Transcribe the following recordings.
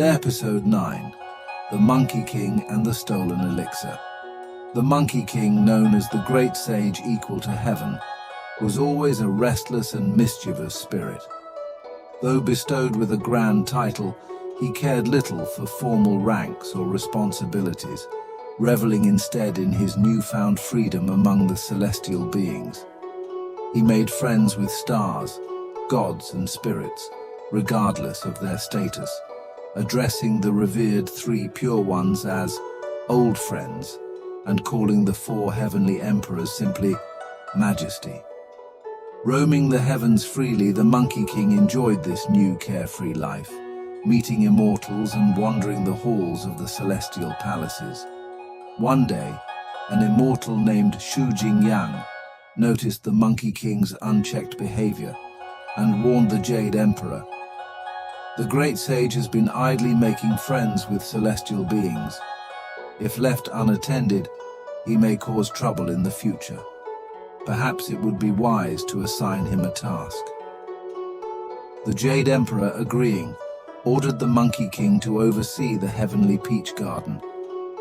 Episode 9. The Monkey King and the Stolen Elixir. The Monkey King, known as the great sage equal to heaven, was always a restless and mischievous spirit. Though bestowed with a grand title, he cared little for formal ranks or responsibilities, reveling instead in his newfound freedom among the celestial beings. He made friends with stars, gods and spirits, regardless of their status, addressing the revered three pure ones as old friends and calling the four heavenly emperors simply Majesty. Roaming the heavens freely, the Monkey King enjoyed this new carefree life, meeting immortals and wandering the halls of the celestial palaces. One day, an immortal named Xu Jingyang noticed the Monkey King's unchecked behavior and warned the Jade Emperor. The great sage has been idly making friends with celestial beings. If left unattended, he may cause trouble in the future. Perhaps it would be wise to assign him a task. The Jade Emperor, agreeing, ordered the Monkey King to oversee the heavenly peach garden,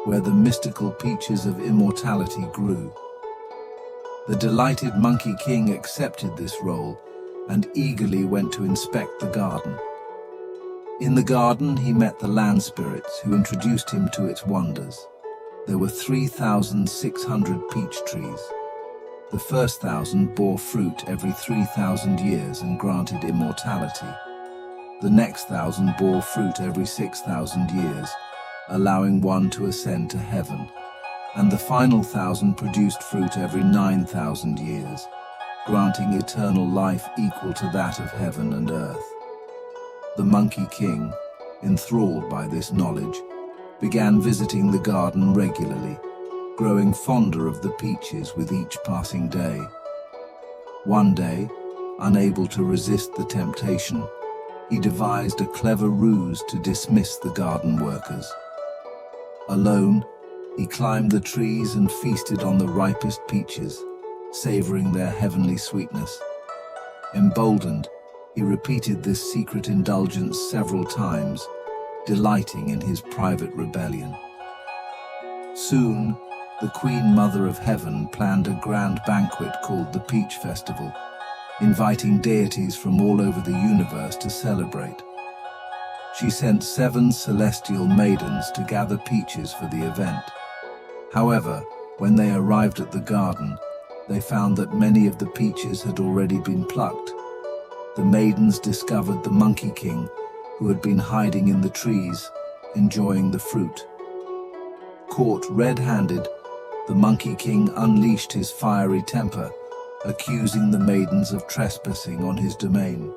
where the mystical peaches of immortality grew. The delighted Monkey King accepted this role and eagerly went to inspect the garden. In the garden, he met the land spirits who introduced him to its wonders. There were 3,600 peach trees. The first 1,000 bore fruit every 3,000 years and granted immortality. The next 1,000 bore fruit every 6,000 years, allowing one to ascend to heaven. And the final 1,000 produced fruit every 9,000 years, granting eternal life equal to that of heaven and earth. The Monkey King, enthralled by this knowledge, began visiting the garden regularly, growing fonder of the peaches with each passing day. One day, unable to resist the temptation, he devised a clever ruse to dismiss the garden workers. Alone, he climbed the trees and feasted on the ripest peaches, savoring their heavenly sweetness. Emboldened, he repeated this secret indulgence several times, delighting in his private rebellion. Soon, the Queen Mother of Heaven planned a grand banquet called the Peach Festival, inviting deities from all over the universe to celebrate. She sent 7 celestial maidens to gather peaches for the event. However, when they arrived at the garden, they found that many of the peaches had already been plucked. The maidens discovered the Monkey King, who had been hiding in the trees, enjoying the fruit. Caught red-handed, the Monkey King unleashed his fiery temper, accusing the maidens of trespassing on his domain.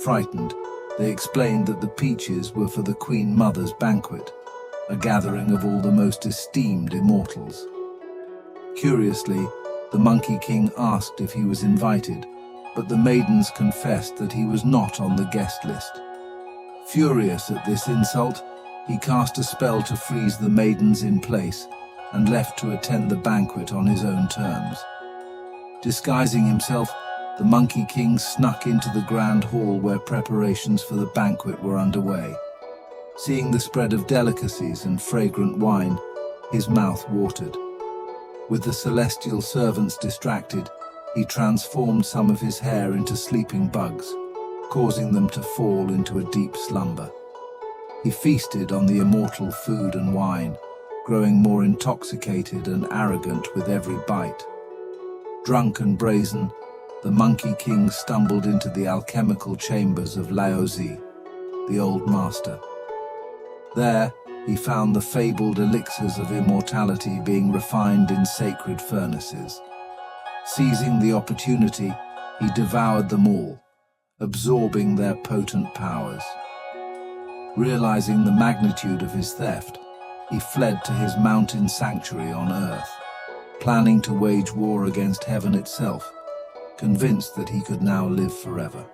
Frightened, they explained that the peaches were for the Queen Mother's banquet, a gathering of all the most esteemed immortals. Curiously, the Monkey King asked if he was invited, but the maidens confessed that he was not on the guest list. Furious at this insult, he cast a spell to freeze the maidens in place and left to attend the banquet on his own terms. Disguising himself, the Monkey King snuck into the grand hall where preparations for the banquet were underway. Seeing the spread of delicacies and fragrant wine, his mouth watered. With the celestial servants distracted, he transformed some of his hair into sleeping bugs, causing them to fall into a deep slumber. He feasted on the immortal food and wine, growing more intoxicated and arrogant with every bite. Drunk and brazen, the Monkey King stumbled into the alchemical chambers of Laozi, the old master. There, he found the fabled elixirs of immortality being refined in sacred furnaces. Seizing the opportunity, he devoured them all, absorbing their potent powers. Realizing the magnitude of his theft, he fled to his mountain sanctuary on Earth, planning to wage war against heaven itself, convinced that he could now live forever.